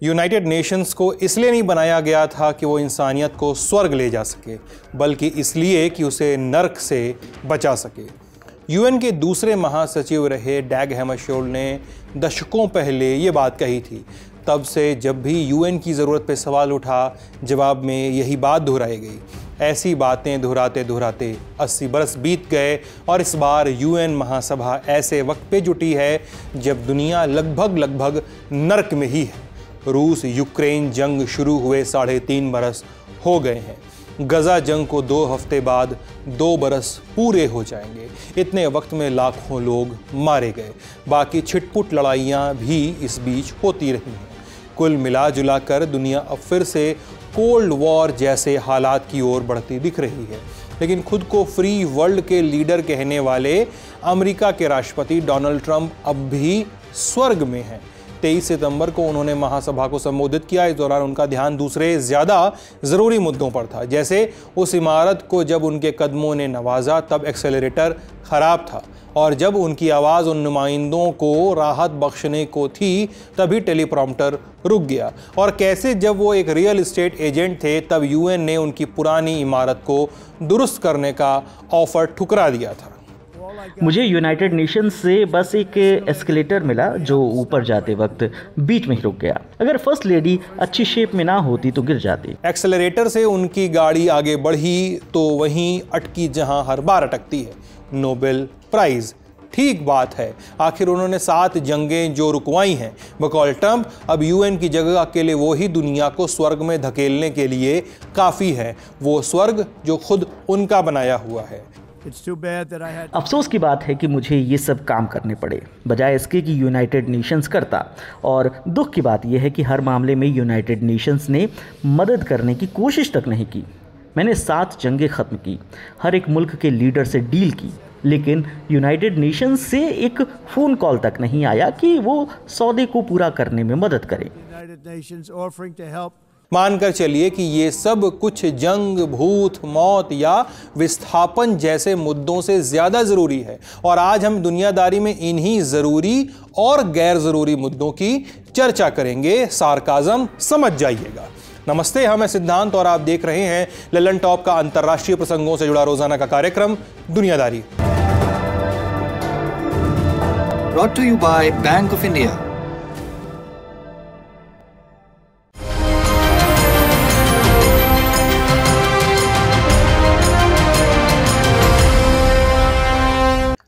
United Nations को इसलिए नहीं बनाया गया था कि वो इंसानियत को स्वर्ग ले जा सके, बल्कि इसलिए कि उसे नर्क से बचा सके। यूएन के दूसरे महासचिव रहे डैग हैमरशोल्ड ने दशकों पहले ये बात कही थी। तब से जब भी यूएन की ज़रूरत पे सवाल उठा, जवाब में यही बात दोहराई गई। ऐसी बातें दोहराते दोहराते 80 बरस बीत गए और इस बार यूएन महासभा ऐसे वक्त पे जुटी है जब दुनिया लगभग नर्क में ही है। रूस यूक्रेन जंग शुरू हुए 3.5 बरस हो गए हैं। गजा जंग को 2 हफ्ते बाद 2 बरस पूरे हो जाएंगे। इतने वक्त में लाखों लोग मारे गए। बाकी छिटपुट लड़ाइयाँ भी इस बीच होती रही हैं। कुल मिला जुला कर दुनिया अब फिर से कोल्ड वॉर जैसे हालात की ओर बढ़ती दिख रही है। लेकिन खुद को फ्री वर्ल्ड के लीडर कहने वाले अमेरिका के राष्ट्रपति डोनाल्ड ट्रंप अब भी स्वर्ग में हैं। 23 सितंबर को उन्होंने महासभा को संबोधित किया। इस दौरान उनका ध्यान दूसरे ज़्यादा ज़रूरी मुद्दों पर था, जैसे उस इमारत को जब उनके कदमों ने नवाजा तब एक्सेलरेटर ख़राब था, और जब उनकी आवाज़ उन नुमाइंदों को राहत बख्शने को थी तभी टेलीप्रॉम्प्टर रुक गया, और कैसे जब वो एक रियल एस्टेट एजेंट थे तब यूएन ने उनकी पुरानी इमारत को दुरुस्त करने का ऑफ़र ठुकरा दिया था। मुझे यूनाइटेड नेशंस से बस एक एस्केलेटर मिला जो ऊपर जाते वक्त बीच में ही रुक गया। अगर फर्स्ट लेडी अच्छी शेप में ना होती तो गिर जाती। एक्सेलरेटर से उनकी गाड़ी आगे बढ़ी तो वहीं अटकी जहां हर बार अटकती है, नोबेल प्राइज। ठीक बात है, आखिर उन्होंने 7 जंगें जो रुकवाई हैं। बकौल ट्रंप अब यूएन की जगह अकेले वो ही दुनिया को स्वर्ग में धकेलने के लिए काफ़ी है, वो स्वर्ग जो खुद उनका बनाया हुआ है। अफसोस की बात है कि मुझे ये सब काम करने पड़े बजाय इसके कि यूनाइटेड नेशंस करता, और दुख की बात यह है कि हर मामले में यूनाइटेड नेशंस ने मदद करने की कोशिश तक नहीं की। मैंने 7 जंगें ख़त्म की, हर एक मुल्क के लीडर से डील की, लेकिन यूनाइटेड नेशंस से एक फ़ोन कॉल तक नहीं आया कि वो सौदे को पूरा करने में मदद करें। मानकर चलिए कि ये सब कुछ जंग, भूत, मौत या विस्थापन जैसे मुद्दों से ज़्यादा ज़रूरी है, और आज हम दुनियादारी में इन्हीं ज़रूरी और गैर ज़रूरी मुद्दों की चर्चा करेंगे। सार्काज़म समझ जाइएगा। नमस्ते, हम हैं सिद्धांत और आप देख रहे हैं ललन टॉप का अंतर्राष्ट्रीय प्रसंगों से जुड़ा रोजाना का कार्यक्रम दुनियादारी। Brought to you by Bank of India।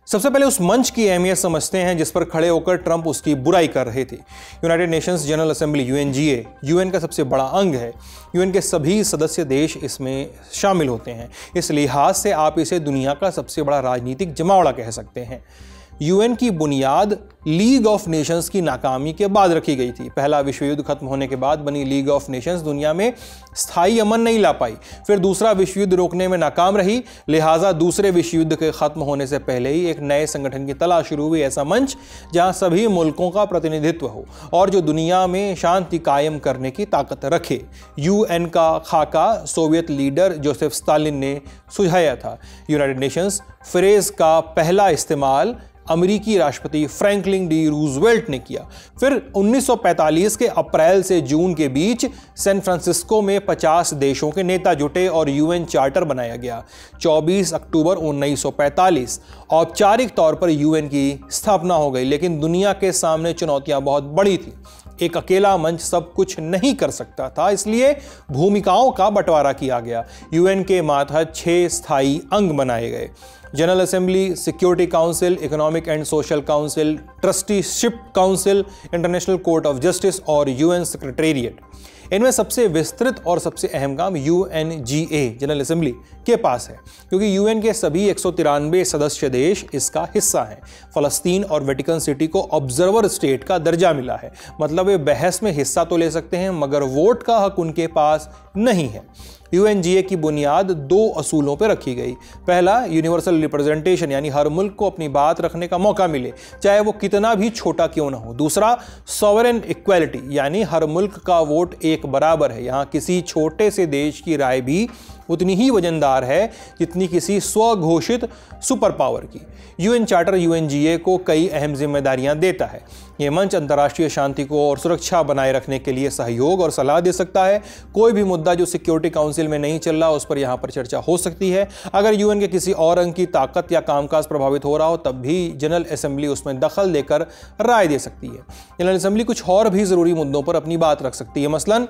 सबसे पहले उस मंच की अहमियत समझते हैं जिस पर खड़े होकर ट्रंप उसकी बुराई कर रहे थे। United Nations general assembly UNGA UN का सबसे बड़ा अंग है। यूएन के सभी सदस्य देश इसमें शामिल होते हैं। इस लिहाज से आप इसे दुनिया का सबसे बड़ा राजनीतिक जमावड़ा कह सकते हैं। यूएन की बुनियाद लीग ऑफ नेशंस की नाकामी के बाद रखी गई थी। पहला विश्व युद्ध खत्म होने के बाद बनी लीग ऑफ नेशंस दुनिया में स्थायी अमन नहीं ला पाई। फिर दूसरा विश्व युद्ध रोकने में नाकाम रही, लिहाजा दूसरे विश्व युद्ध के खत्म होने से पहले ही एक नए संगठन की तलाश शुरू हुई, ऐसा मंच जहां सभी मुल्कों का प्रतिनिधित्व हो और जो दुनिया में शांति कायम करने की ताकत रखे। यूएन का खाका सोवियत लीडर जोसेफ स्टालिन ने सुझाया था। यूनाइटेड नेशंस फ्रेज का पहला इस्तेमाल अमेरिकी राष्ट्रपति फ्रैंकलिन डी रूजवेल्ट ने किया। फिर 1945 के अप्रैल से जून के बीच सैन फ्रांसिस्को में 50 देशों के नेता जुटे और यूएन चार्टर बनाया गया। 24 अक्टूबर 1945 औपचारिक तौर पर यूएन की स्थापना हो गई, लेकिन दुनिया के सामने चुनौतियां बहुत बड़ी थी। एक अकेला मंच सब कुछ नहीं कर सकता था, इसलिए भूमिकाओं का बंटवारा किया गया। यूएन के मातहत 6 स्थायी अंग बनाए गए: general assembly, security council, economic and social council, trusteeship council, international court of justice और यूएन सेक्रेटेरिएट। इनमें सबसे विस्तृत और सबसे अहम काम यूएनजीए जनरल असेंबली के पास है, क्योंकि यूएन के सभी 193 सदस्य देश इसका हिस्सा हैं। फ़लस्तीन और वेटिकन सिटी को ऑब्जर्वर स्टेट का दर्जा मिला है, मतलब वे बहस में हिस्सा तो ले सकते हैं मगर वोट का हक उनके पास नहीं है। यूएनजीए की बुनियाद 2 असूलों पर रखी गई। पहला, यूनिवर्सल रिप्रेजेंटेशन, यानी हर मुल्क को अपनी बात रखने का मौका मिले, चाहे वो कितना भी छोटा क्यों ना हो। दूसरा, सॉवरेन इक्वालिटी, यानी हर मुल्क का वोट एक बराबर है, यहाँ किसी छोटे से देश की राय भी उतनी ही वजनदार है जितनी किसी स्वघोषित सुपर पावर की। यूएन चार्टर यूएनजीए को कई अहम जिम्मेदारियां देता है। ये मंच अंतर्राष्ट्रीय शांति को और सुरक्षा बनाए रखने के लिए सहयोग और सलाह दे सकता है। कोई भी मुद्दा जो सिक्योरिटी काउंसिल में नहीं चल रहा उस पर यहाँ पर चर्चा हो सकती है। अगर यूएन के किसी और अंग की ताकत या कामकाज प्रभावित हो रहा हो तब भी जनरल असेंबली उसमें दखल देकर राय दे सकती है। जनरल असेंबली कुछ और भी जरूरी मुद्दों पर अपनी बात रख सकती है, मसलन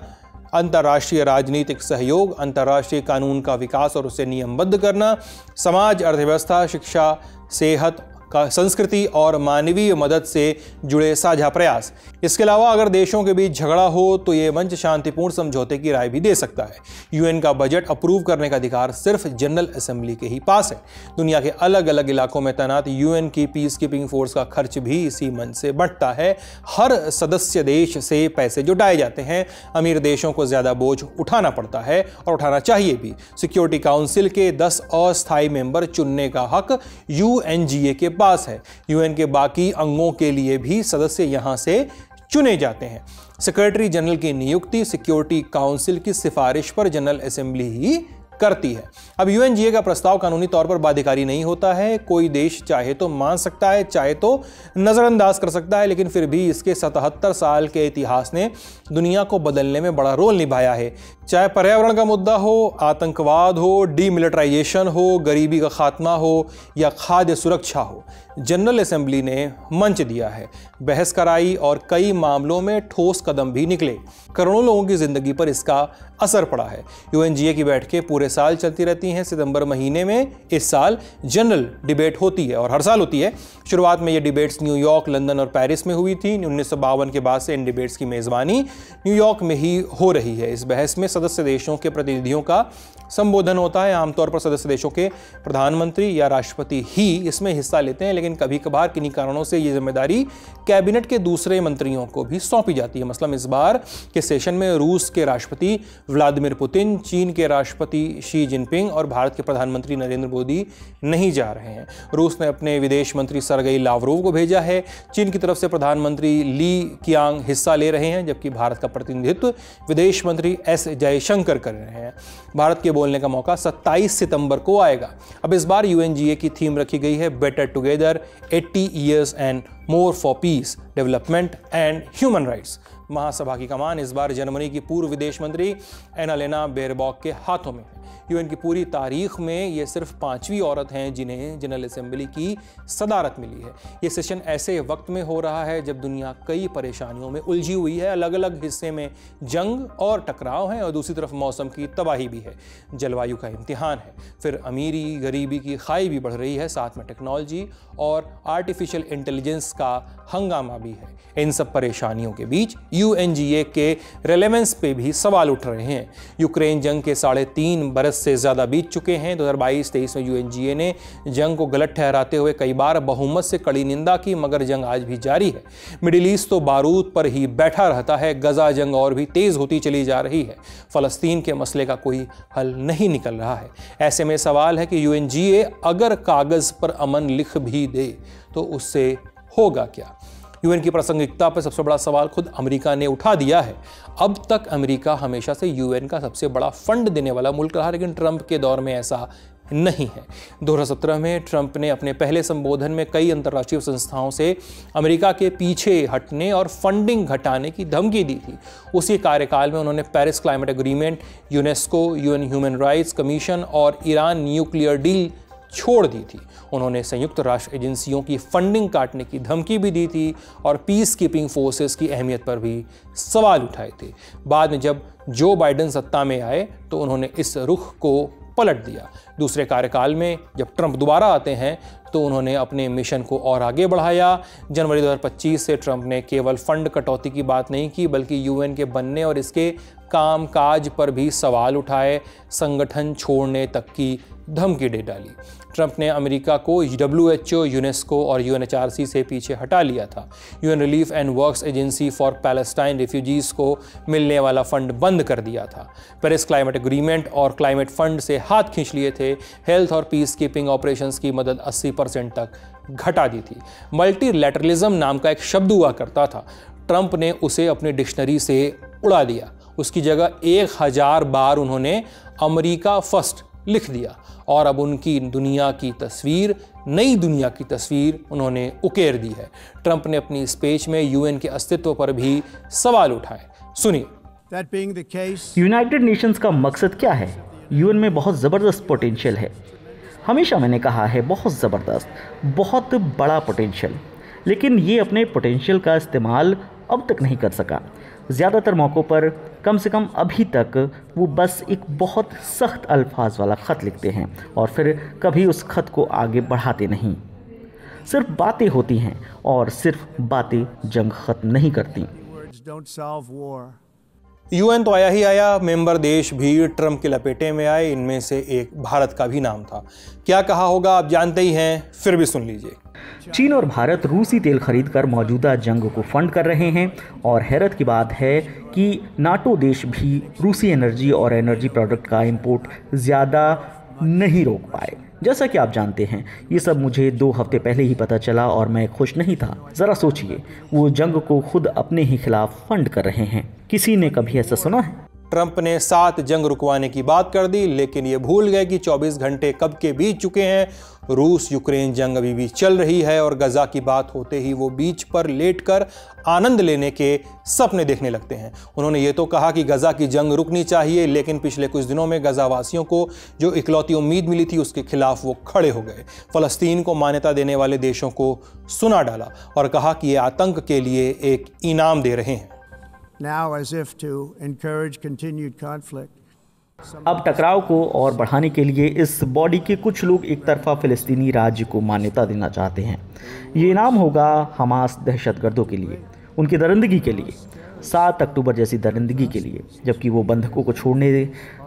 अंतर्राष्ट्रीय राजनीतिक सहयोग, अंतर्राष्ट्रीय कानून का विकास और उसे नियमबद्ध करना, समाज, अर्थव्यवस्था, शिक्षा, सेहत का, संस्कृति और मानवीय मदद से जुड़े साझा प्रयास। इसके अलावा अगर देशों के बीच झगड़ा हो तो ये मंच शांतिपूर्ण समझौते की राय भी दे सकता है। यूएन का बजट अप्रूव करने का अधिकार सिर्फ जनरल असेंबली के ही पास है। दुनिया के अलग अलग इलाकों में तैनात यूएन की पीस कीपिंग फोर्स का खर्च भी इसी मंच से बढ़ता है। हर सदस्य देश से पैसे जुटाए जाते हैं। अमीर देशों को ज्यादा बोझ उठाना पड़ता है और उठाना चाहिए भी। सिक्योरिटी काउंसिल के 10 अस्थायी मेंबर चुनने का हक यूएनजीए के पास है। यूएन के बाकी अंगों के लिए भी सदस्य यहां से चुने जाते हैं। सेक्रेटरी जनरल की नियुक्ति सिक्योरिटी काउंसिल की सिफारिश पर जनरल असेंबली ही करती है। अब यूएनजीए का प्रस्ताव कानूनी तौर पर बाध्यकारी नहीं होता है। कोई देश चाहे तो मान सकता है, चाहे तो नजरअंदाज कर सकता है, लेकिन फिर भी इसके 77 साल के इतिहास ने दुनिया को बदलने में बड़ा रोल निभाया है। चाहे पर्यावरण का मुद्दा हो, आतंकवाद हो, डीमिलिटराइजेशन हो, गरीबी का खात्मा हो या खाद्य सुरक्षा हो, जनरल असेंबली ने मंच दिया है, बहस कराई और कई मामलों में ठोस कदम भी निकले। करोड़ों लोगों की जिंदगी पर इसका असर पड़ा है। यूएनजीए की बैठकें पूरे साल चलती रहती हैं। सितंबर महीने में इस साल जनरल डिबेट होती है और हर साल होती है। शुरुआत में ये डिबेट्स न्यूयॉर्क, लंदन और पेरिस में हुई थी। 1952 के बाद से इन डिबेट्स की मेजबानी न्यूयॉर्क में ही हो रही है। इस बहस में सदस्य देशों के प्रतिनिधियों का संबोधन होता है। आमतौर पर सदस्य देशों के प्रधानमंत्री या राष्ट्रपति ही इसमें हिस्सा लेते हैं, लेकिन कभी कभार किन्हीं कारणों से ये जिम्मेदारी कैबिनेट के दूसरे मंत्रियों को भी सौंपी जाती है। मसलन इस बार के सेशन में रूस के राष्ट्रपति व्लादिमीर पुतिन, चीन के राष्ट्रपति शी जिनपिंग और भारत के प्रधानमंत्री नरेंद्र मोदी नहीं जा रहे हैं। रूस ने अपने विदेश मंत्री सरगेई लावरोव को भेजा है। चीन की तरफ से प्रधानमंत्री ली कियांग हिस्सा ले रहे हैं, जबकि भारत का प्रतिनिधित्व विदेश मंत्री एस जयशंकर कर रहे हैं। भारत के बोलने का मौका 27 सितंबर को आएगा। अब इस बार यूएनजीए की थीम रखी गई है better together 80 years and more for peace, development and human rights. महासभा की कमान इस बार जर्मनी की पूर्व विदेश मंत्री एनालेना बेरबॉक के हाथों में है। यूएन की पूरी तारीख में ये सिर्फ 5वीं औरत हैं जिन्हें जनरल असेंबली की सदारत मिली है। ये सेशन ऐसे वक्त में हो रहा है जब दुनिया कई परेशानियों में उलझी हुई है। अलग अलग हिस्से में जंग और टकराव हैं और दूसरी तरफ मौसम की तबाही भी है, जलवायु का इम्तिहान है, फिर अमीरी गरीबी की खाई भी बढ़ रही है, साथ में टेक्नोलॉजी और आर्टिफिशियल इंटेलिजेंस का हंगामा भी है। इन सब परेशानियों के बीच यूएनजीए के रेलेवेंस पे भी सवाल उठ रहे हैं। यूक्रेन जंग के 3.5 बरस से ज़्यादा बीत चुके हैं। 2022-23 में यूएनजीए ने जंग को गलत ठहराते हुए कई बार बहुमत से कड़ी निंदा की, मगर जंग आज भी जारी है। मिडिल ईस्ट तो बारूद पर ही बैठा रहता है। गजा जंग और भी तेज होती चली जा रही है। फ़लस्तीन के मसले का कोई हल नहीं निकल रहा है। ऐसे में सवाल है कि यूएनजीए अगर कागज़ पर अमन लिख भी दे तो उससे होगा क्या। यूएन की प्रासंगिकता पर सबसे बड़ा सवाल खुद अमेरिका ने उठा दिया है। अब तक अमेरिका हमेशा से यूएन का सबसे बड़ा फंड देने वाला मुल्क रहा, लेकिन ट्रंप के दौर में ऐसा नहीं है। 2017 में ट्रंप ने अपने पहले संबोधन में कई अंतर्राष्ट्रीय संस्थाओं से अमेरिका के पीछे हटने और फंडिंग घटाने की धमकी दी थी। उसी कार्यकाल में उन्होंने Paris climate agreement, UNESCO, UN human rights commission और ईरान न्यूक्लियर डील छोड़ दी थी। उन्होंने संयुक्त राष्ट्र एजेंसियों की फंडिंग काटने की धमकी भी दी थी और पीस कीपिंग फोर्सेस की अहमियत पर भी सवाल उठाए थे। बाद में जब जो बाइडेन सत्ता में आए तो उन्होंने इस रुख को पलट दिया। दूसरे कार्यकाल में जब ट्रंप दोबारा आते हैं तो उन्होंने अपने मिशन को और आगे बढ़ाया। जनवरी 2025 से ट्रंप ने केवल फंड कटौती की बात नहीं की, बल्कि यूएन के बनने और इसके कामकाज पर भी सवाल उठाए, संगठन छोड़ने तक की धमकी दे डाली। ट्रंप ने अमेरिका को WHO, यूनेस्को और UNHRC से पीछे हटा लिया था। UN relief and works agency for Palestine refugees को मिलने वाला फंड बंद कर दिया था। पेरिस क्लाइमेट एग्रीमेंट और क्लाइमेट फंड से हाथ खींच लिए थे। हेल्थ और पीस कीपिंग ऑपरेशंस की मदद 80% तक घटा दी थी। मल्टीलैटरलिज्म नाम का एक शब्द हुआ करता था, ट्रंप ने उसे अपनी डिक्शनरी से उड़ा दिया। उसकी जगह 1000 बार उन्होंने अमेरिका फर्स्ट लिख दिया और अब उनकी दुनिया की तस्वीर, नई दुनिया की तस्वीर उन्होंने उकेर दी है। ट्रंप ने अपनी स्पीच में यूएन के अस्तित्व पर भी सवाल उठाए। सुनिए। यूनाइटेड नेशंस का मकसद क्या है? यूएन में बहुत ज़बरदस्त पोटेंशियल है। हमेशा मैंने कहा है, बहुत ज़बरदस्त, बहुत बड़ा पोटेंशियल, लेकिन ये अपने पोटेंशियल का इस्तेमाल अब तक नहीं कर सका। ज़्यादातर मौक़ों पर, कम से कम अभी तक, वो बस एक बहुत सख्त अल्फाज वाला ख़त लिखते हैं और फिर कभी उस ख़त को आगे बढ़ाते नहीं। सिर्फ बातें होती हैं और सिर्फ बातें जंग ख़त्म नहीं करती। यूएन तो आया ही आया, मेंबर देश भी ट्रंप के लपेटे में आए। इनमें से एक भारत का भी नाम था। क्या कहा होगा आप जानते ही हैं, फिर भी सुन लीजिए। चीन और भारत रूसी तेल खरीद कर मौजूदा जंग को फंड कर रहे हैं और हैरत की बात है कि नाटो देश भी रूसी एनर्जी और एनर्जी प्रोडक्ट का इंपोर्ट ज़्यादा नहीं रोक पाए। जैसा कि आप जानते हैं, ये सब मुझे 2 हफ्ते पहले ही पता चला और मैं खुश नहीं था। ज़रा सोचिए, वो जंग को खुद अपने ही खिलाफ फंड कर रहे हैं। किसी ने कभी ऐसा सुना है? ट्रंप ने 7 जंग रुकवाने की बात कर दी, लेकिन ये भूल गए कि 24 घंटे कब के बीत चुके हैं। रूस यूक्रेन जंग अभी भी चल रही है और गजा की बात होते ही वो बीच पर लेटकर आनंद लेने के सपने देखने लगते हैं। उन्होंने ये तो कहा कि गजा की जंग रुकनी चाहिए, लेकिन पिछले कुछ दिनों में गजावासियों को जो इकलौती उम्मीद मिली थी उसके खिलाफ वो खड़े हो गए। फ़लस्तीन को मान्यता देने वाले देशों को सुना डाला और कहा कि ये आतंक के लिए एक इनाम दे रहे हैं। Now, as if to encourage continued conflict. अब टकराव को और बढ़ाने के लिए इस बॉडी के कुछ लोग एक तरफा फ़िलिस्तीनी राज्य को मान्यता देना चाहते हैं। ये इनाम होगा हमास दहशतगर्दों के लिए, उनकी दरिंदगी के लिए, 7 अक्टूबर जैसी दरिंदगी के लिए, जबकि वो बंधकों को छोड़ने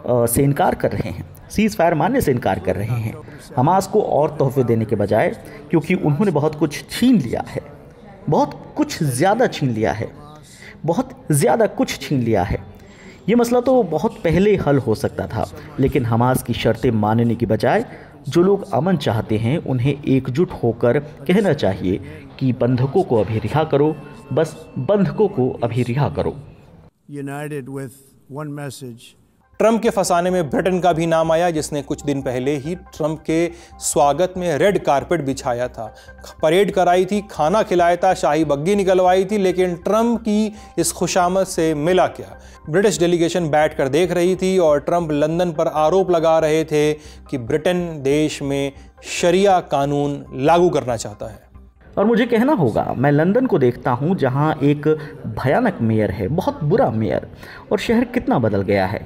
से इनकार कर रहे हैं, सीज़ फायर मानने से इनकार कर रहे हैं, हमास को और तोहफे देने के बजाय, क्योंकि उन्होंने बहुत कुछ छीन लिया है, बहुत कुछ ज़्यादा छीन लिया है, बहुत ज़्यादा कुछ छीन लिया है। ये मसला तो बहुत पहले हल हो सकता था, लेकिन हमास की शर्तें मानने की बजाय जो लोग अमन चाहते हैं उन्हें एकजुट होकर कहना चाहिए कि बंधकों को अभी रिहा करो, बस बंधकों को अभी रिहा करो। United with one message. Trump के फंसाने में ब्रिटेन का भी नाम आया, जिसने कुछ दिन पहले ही ट्रंप के स्वागत में रेड कारपेट बिछाया था, परेड कराई थी, खाना खिलाया था, शाही बग्गी निकलवाई थी। लेकिन ट्रंप की इस खुशामद से मिला क्या? ब्रिटिश डेलीगेशन बैठ कर देख रही थी और ट्रंप लंदन पर आरोप लगा रहे थे कि ब्रिटेन देश में शरिया कानून लागू करना चाहता है। और मुझे कहना होगा, मैं लंदन को देखता हूँ जहाँ एक भयानक मेयर है, बहुत बुरा मेयर, और शहर कितना बदल गया है,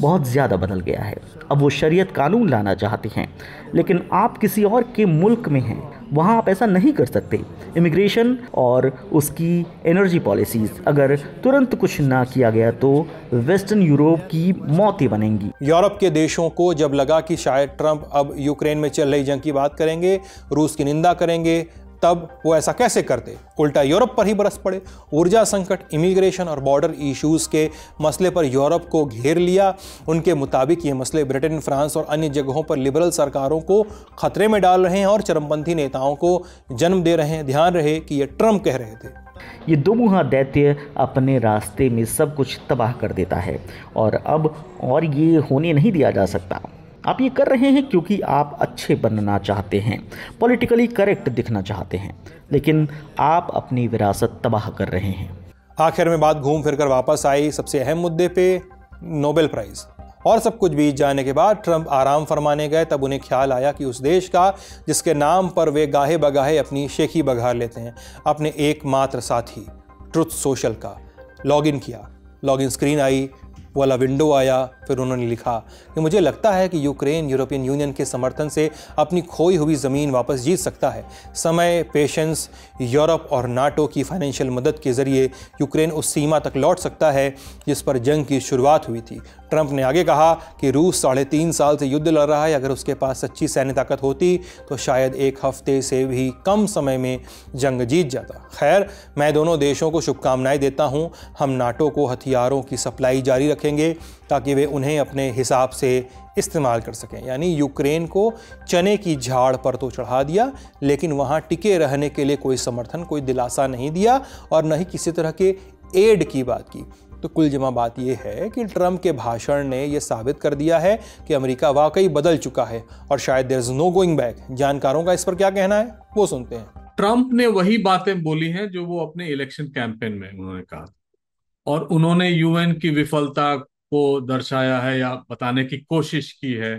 बहुत ज़्यादा बदल गया है। अब वो शरीयत कानून लाना चाहते हैं, लेकिन आप किसी और के मुल्क में हैं, वहाँ आप ऐसा नहीं कर सकते। इमिग्रेशन और उसकी एनर्जी पॉलिसीज़ अगर तुरंत कुछ ना किया गया तो वेस्टर्न यूरोप की मौतें बनेंगी। यूरोप के देशों को जब लगा कि शायद ट्रंप अब यूक्रेन में चल रही जंग की बात करेंगे, रूस की निंदा करेंगे, तब वो ऐसा कैसे करते? उल्टा यूरोप पर ही बरस पड़े। ऊर्जा संकट, इमिग्रेशन और बॉर्डर इश्यूज़ के मसले पर यूरोप को घेर लिया। उनके मुताबिक ये मसले ब्रिटेन, फ्रांस और अन्य जगहों पर लिबरल सरकारों को खतरे में डाल रहे हैं और चरमपंथी नेताओं को जन्म दे रहे हैं। ध्यान रहे कि ये ट्रंप कह रहे थे। ये दोमुहा दैत्य अपने रास्ते में सब कुछ तबाह कर देता है और अब और ये होने नहीं दिया जा सकता। आप ये कर रहे हैं क्योंकि आप अच्छे बनना चाहते हैं, पॉलिटिकली करेक्ट दिखना चाहते हैं, लेकिन आप अपनी विरासत तबाह कर रहे हैं। आखिर में बात घूम फिर कर वापस आई सबसे अहम मुद्दे पे, नोबेल प्राइज़। और सब कुछ बीत जाने के बाद ट्रंप आराम फरमाने गए, तब उन्हें ख्याल आया कि उस देश का जिसके नाम पर वे गाहे बगाहे अपनी शेखी बघार लेते हैं, अपने एकमात्र साथी ट्रुथ सोशल का लॉगिन किया। लॉगिन स्क्रीन आई, वाला विंडो आया, फिर उन्होंने लिखा कि मुझे लगता है कि यूक्रेन यूरोपियन यूनियन के समर्थन से अपनी खोई हुई ज़मीन वापस जीत सकता है। समय, पेशेंस, यूरोप और नाटो की फाइनेंशियल मदद के ज़रिए यूक्रेन उस सीमा तक लौट सकता है जिस पर जंग की शुरुआत हुई थी। ट्रंप ने आगे कहा कि रूस 3.5 साल से युद्ध लड़ रहा है, अगर उसके पास सच्ची सैन्य ताकत होती तो शायद 1 हफ्ते से भी कम समय में जंग जीत जाता। खैर, मैं दोनों देशों को शुभकामनाएं देता हूं। हम नाटो को हथियारों की सप्लाई जारी रखेंगे ताकि वे उन्हें अपने हिसाब से इस्तेमाल कर सकें। यानी यूक्रेन को चने की झाड़ पर तो चढ़ा दिया, लेकिन वहाँ टिके रहने के लिए कोई समर्थन, कोई दिलासा नहीं दिया और न ही किसी तरह के एड की बात की। तो कुल जमा बात यह है कि ट्रंप के भाषण ने यह साबित कर दिया है कि अमेरिका वाकई बदल चुका है और शायद there is no going back. जानकारों का इस पर क्या कहना है, वो सुनते हैं। ट्रंप ने वही बातें बोली हैं जो वो अपने इलेक्शन कैंपेन में उन्होंने कहा, और उन्होंने यूएन की विफलता को दर्शाया है या बताने की कोशिश की है,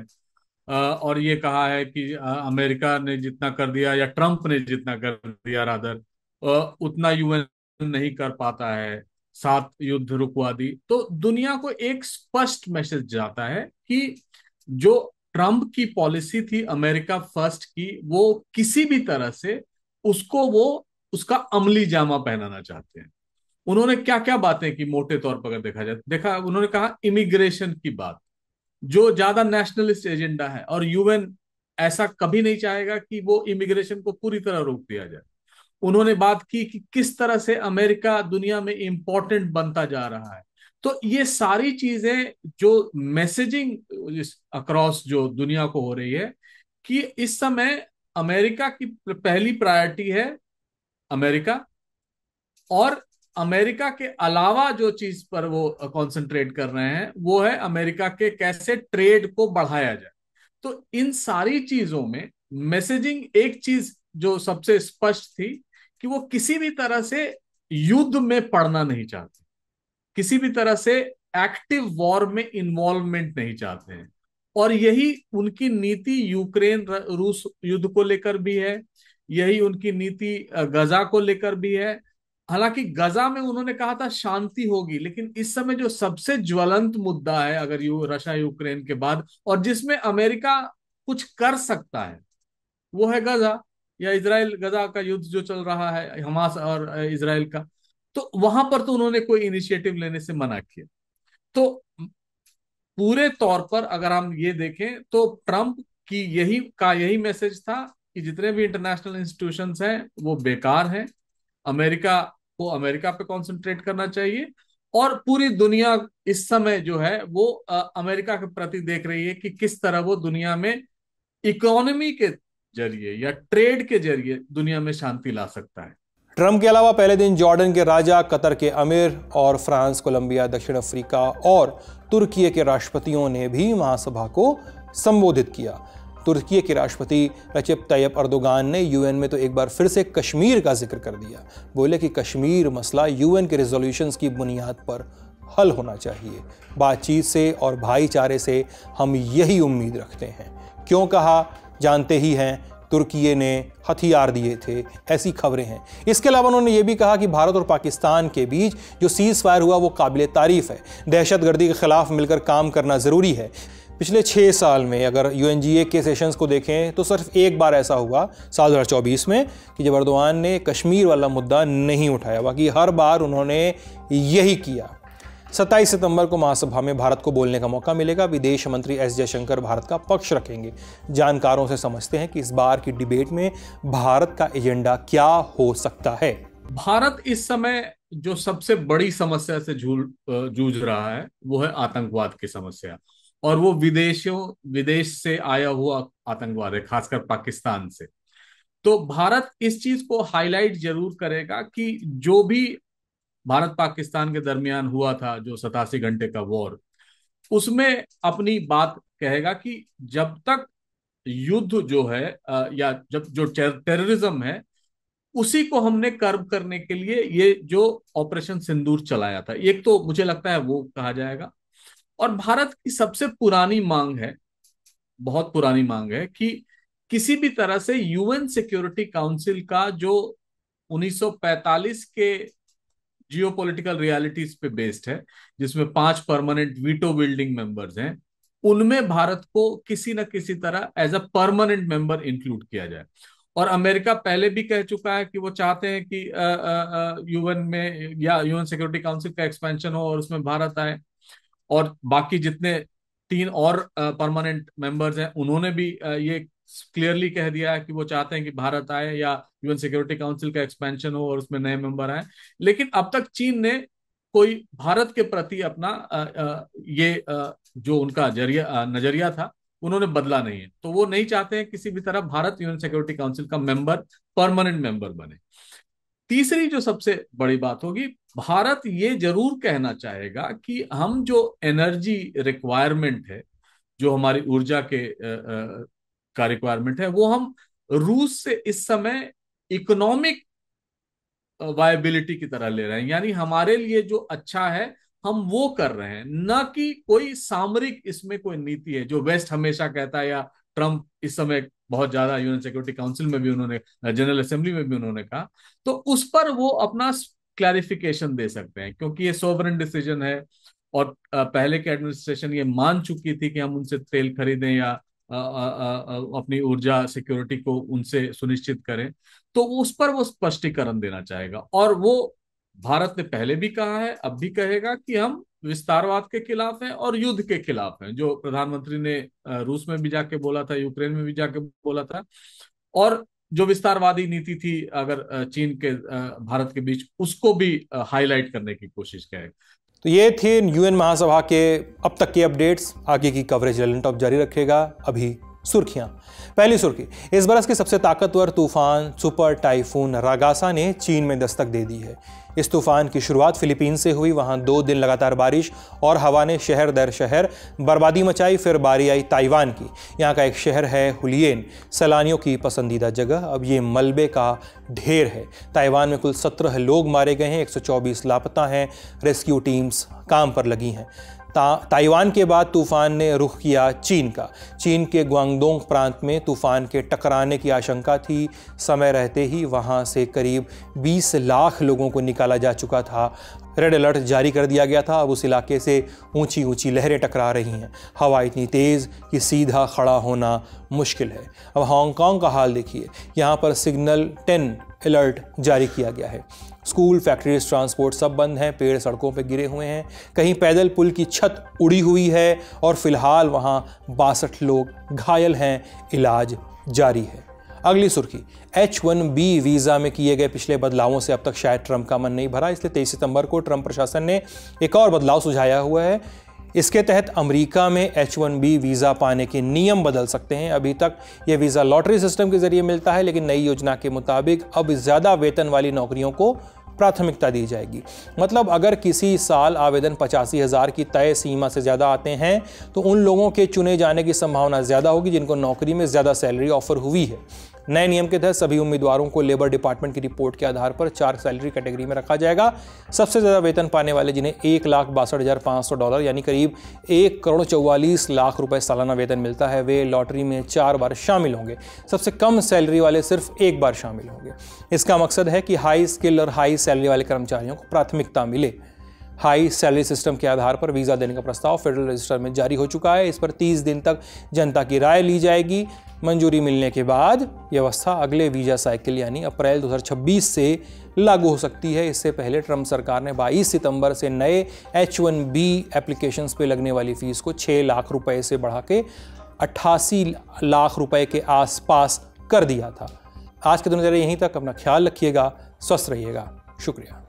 और ये कहा है कि अमेरिका ने जितना कर दिया या ट्रंप ने जितना कर दिया रादर, उतना यूएन नहीं कर पाता है, 7 युद्ध रुकवा दी। तो दुनिया को एक स्पष्ट मैसेज जाता है कि जो ट्रंप की पॉलिसी थी अमेरिका फर्स्ट की, वो किसी भी तरह से उसको वो उसका अमली जामा पहनाना चाहते हैं। उन्होंने क्या क्या बातें की मोटे तौर पर अगर देखा, उन्होंने कहा इमिग्रेशन की बात, जो ज्यादा नेशनलिस्ट एजेंडा है, और यूएन ऐसा कभी नहीं चाहेगा कि वो इमिग्रेशन को पूरी तरह रोक दिया जाए। उन्होंने बात की कि किस तरह से अमेरिका दुनिया में इंपॉर्टेंट बनता जा रहा है। तो ये सारी चीजें जो मैसेजिंग अक्रॉस जो दुनिया को हो रही है कि इस समय अमेरिका की पहली प्रायोरिटी है अमेरिका, और अमेरिका के अलावा जो चीज पर वो कंसंट्रेट कर रहे हैं वो है अमेरिका के कैसे ट्रेड को बढ़ाया जाए। तो इन सारी चीजों में मैसेजिंग एक चीज जो सबसे स्पष्ट थी कि वो किसी भी तरह से युद्ध में पड़ना नहीं चाहते, किसी भी तरह से एक्टिव वॉर में इन्वॉल्वमेंट नहीं चाहते हैं। और यही उनकी नीति यूक्रेन रूस युद्ध को लेकर भी है, यही उनकी नीति गजा को लेकर भी है। हालांकि गजा में उन्होंने कहा था शांति होगी, लेकिन इस समय जो सबसे ज्वलंत मुद्दा है अगर रशिया यूक्रेन के बाद, और जिसमें अमेरिका कुछ कर सकता है, वो है गजा या इजराइल गजा का युद्ध जो चल रहा है हमास और इजराइल का। तो वहां पर तो उन्होंने कोई इनिशिएटिव लेने से मना किया। तो पूरे तौर पर अगर हम ये देखें तो ट्रंप की यही मैसेज था कि जितने भी इंटरनेशनल इंस्टीट्यूशंस हैं वो बेकार हैं, अमेरिका को अमेरिका पे कंसंट्रेट करना चाहिए, और पूरी दुनिया इस समय जो है वो अमेरिका के प्रति देख रही है कि किस तरह वो दुनिया में इकोनॉमी के जरिए या ट्रेड के जरिए दुनिया में शांति ला सकता है। ट्रंप के अलावा पहले दिन जॉर्डन के राजा, कतर के अमीर और फ्रांस, कोलंबिया, दक्षिण अफ्रीका और तुर्की के राष्ट्रपतियों ने भी महासभा को संबोधित किया। तुर्की के राष्ट्रपति रजब तैयब अर्दोगान ने यूएन में तो एक बार फिर से कश्मीर का जिक्र कर दिया। बोले कि कश्मीर मसला यूएन के रेजोल्यूशंस की बुनियाद पर हल होना चाहिए। बातचीत से और भाईचारे से हम यही उम्मीद रखते हैं। क्यों कहा जानते ही हैं, तुर्की ने हथियार दिए थे, ऐसी खबरें हैं। इसके अलावा उन्होंने ये भी कहा कि भारत और पाकिस्तान के बीच जो सीज फायर हुआ वो काबिल तारीफ है। दहशतगर्दी के खिलाफ मिलकर काम करना जरूरी है। पिछले 6 साल में अगर यूएनजीए के सेशंस को देखें तो सिर्फ एक बार ऐसा हुआ साल 2024 में कि जब अर्दोगान ने कश्मीर वाला मुद्दा नहीं उठाया, बाकी हर बार उन्होंने यही किया। 27 सितंबर को महासभा में भारत को बोलने का मौका मिलेगा। विदेश मंत्री एस जयशंकर भारत का पक्ष रखेंगे। जानकारों से समझते हैं कि इस बार की डिबेट में भारत का एजेंडा क्या हो सकता है। भारत इस समय जो सबसे बड़ी समस्या से जूझ रहा है वो है आतंकवाद की समस्या, और वो विदेश से आया हुआ आतंकवाद है, खासकर पाकिस्तान से। तो भारत इस चीज को हाईलाइट जरूर करेगा कि जो भी भारत पाकिस्तान के दरमियान हुआ था, जो 87 घंटे का वॉर, उसमें अपनी बात कहेगा कि जब तक युद्ध जो है या जब जो टेररिज्म है उसी को हमने कर्ब करने के लिए ये जो ऑपरेशन सिंदूर चलाया था, एक तो मुझे लगता है वो कहा जाएगा। और भारत की सबसे पुरानी मांग है, बहुत पुरानी मांग है कि किसी भी तरह से यूएन सिक्योरिटी काउंसिल का जो 1945 के जियोपॉलिटिकल रियलिटीज पे बेस्ड है, जिसमें 5 परमानेंट वीटो बिल्डिंग मेंबर्स हैं, उनमें भारत को किसी न किसी तरह as a permanent member include किया जाए। और अमेरिका पहले भी कह चुका है कि वो चाहते हैं कि यूएन में या यूएन सिक्योरिटी काउंसिल का एक्सपेंशन हो और उसमें भारत आए, और बाकी जितने 3 और परमानेंट मेंबर्स हैं उन्होंने भी ये क्लियरली कह दिया है कि वो चाहते हैं कि भारत आए या यूएन सिक्योरिटी काउंसिल का एक्सपेंशन हो और उसमें नए मेंबर आए। लेकिन अब तक चीन ने कोई भारत के प्रति अपना जो उनका नजरिया था उन्होंने बदला नहीं है। तो वो नहीं चाहते हैं किसी भी तरह भारत यूएन सिक्योरिटी काउंसिल का मेंबर, परमानेंट मेंबर बने। तीसरी जो सबसे बड़ी बात होगी, भारत ये जरूर कहना चाहेगा कि हम जो एनर्जी रिक्वायरमेंट है, जो हमारी ऊर्जा के का रिक्वायरमेंट है, वो हम रूस से इस समय इकोनॉमिक वायबिलिटी की तरह ले रहे हैं। यानी हमारे लिए जो अच्छा है हम वो कर रहे हैं, न कि कोई सामरिक इसमें कोई नीति है जो वेस्ट हमेशा कहता है, या ट्रम्प इस समय बहुत ज्यादा यूएन सिक्योरिटी काउंसिल में भी उन्होंने, जनरल असेंबली में भी उन्होंने कहा। तो उस पर वो अपना क्लैरिफिकेशन दे सकते हैं, क्योंकि ये सोवरेन डिसीजन है। और पहले के एडमिनिस्ट्रेशन ये मान चुकी थी कि हम उनसे तेल खरीदें या अपनी ऊर्जा सिक्योरिटी को उनसे सुनिश्चित करें। तो उस पर वो स्पष्टीकरण देना चाहेगा। और वो भारत ने पहले भी कहा है, अब भी कहेगा कि हम विस्तारवाद के खिलाफ हैं और युद्ध के खिलाफ हैं, जो प्रधानमंत्री ने रूस में भी जाके बोला था, यूक्रेन में भी जाके बोला था। और जो विस्तारवादी नीति थी अगर चीन के भारत के बीच, उसको भी हाईलाइट करने की कोशिश करेगा। तो ये थे यूएन महासभा के अब तक के अपडेट्स। आगे की कवरेज ललन टॉप जारी रखेगा। अभी सुर्खियां। पहली सुर्खी, इस बरस के सबसे ताकतवर तूफान सुपर टाइफून रागासा ने चीन में दस्तक दे दी है। इस तूफान की शुरुआत फिलीपींस से हुई। वहां 2 दिन लगातार बारिश और हवा ने शहर दर शहर बर्बादी मचाई। फिर बारी आई ताइवान की। यहाँ का एक शहर है हुलियन, सैलानियों की पसंदीदा जगह। अब ये मलबे का ढेर है। ताइवान में कुल 17 लोग मारे गए हैं, 124 लापता हैं। रेस्क्यू टीम्स काम पर लगी हैं। ताइवान के बाद तूफान ने रुख किया चीन का। चीन के ग्वांगडोंग प्रांत में तूफान के टकराने की आशंका थी। समय रहते ही वहां से करीब 20 लाख लोगों को निकाला जा चुका था। रेड अलर्ट जारी कर दिया गया था। अब उस इलाके से ऊंची ऊंची लहरें टकरा रही हैं। हवा इतनी तेज़ कि सीधा खड़ा होना मुश्किल है। अब हांगकांग का हाल देखिए। यहाँ पर सिग्नल 10 अलर्ट जारी किया गया है। स्कूल, फैक्ट्रीज, ट्रांसपोर्ट सब बंद हैं। पेड़ सड़कों पर गिरे हुए हैं। कहीं पैदल पुल की छत उड़ी हुई है और फिलहाल वहाँ 62 लोग घायल हैं। इलाज जारी है। अगली सुर्खी, H1B वीज़ा में किए गए पिछले बदलावों से अब तक शायद ट्रंप का मन नहीं भरा, इसलिए 23 सितंबर को ट्रंप प्रशासन ने एक और बदलाव सुझाया हुआ है। इसके तहत अमेरिका में H1B वीज़ा पाने के नियम बदल सकते हैं। अभी तक यह वीज़ा लॉटरी सिस्टम के जरिए मिलता है, लेकिन नई योजना के मुताबिक अब ज़्यादा वेतन वाली नौकरियों को प्राथमिकता दी जाएगी। मतलब अगर किसी साल आवेदन 85,000 की तय सीमा से ज़्यादा आते हैं तो उन लोगों के चुने जाने की संभावना ज़्यादा होगी जिनको नौकरी में ज़्यादा सैलरी ऑफर हुई है। नए नियम के तहत सभी उम्मीदवारों को लेबर डिपार्टमेंट की रिपोर्ट के आधार पर 4 सैलरी कैटेगरी में रखा जाएगा। सबसे ज़्यादा वेतन पाने वाले, जिन्हें $1,62,500 यानी करीब 1,44,00,000 रुपए सालाना वेतन मिलता है, वे लॉटरी में 4 बार शामिल होंगे। सबसे कम सैलरी वाले सिर्फ 1 बार शामिल होंगे। इसका मकसद है कि हाई स्किल और हाई सैलरी वाले कर्मचारियों को प्राथमिकता मिले। हाई सैलरी सिस्टम के आधार पर वीज़ा देने का प्रस्ताव फेडरल रजिस्टर में जारी हो चुका है। इस पर 30 दिन तक जनता की राय ली जाएगी। मंजूरी मिलने के बाद व्यवस्था अगले वीज़ा साइकिल यानी अप्रैल 2026 से लागू हो सकती है। इससे पहले ट्रंप सरकार ने 22 सितंबर से नए H1B एप्लीकेशंस पे लगने वाली फीस को 6 लाख रुपए से बढ़ा के 88 लाख रुपए के आसपास कर दिया था। आज के दिन यहीं तक। अपना ख्याल रखिएगा, स्वस्थ रहिएगा। शुक्रिया।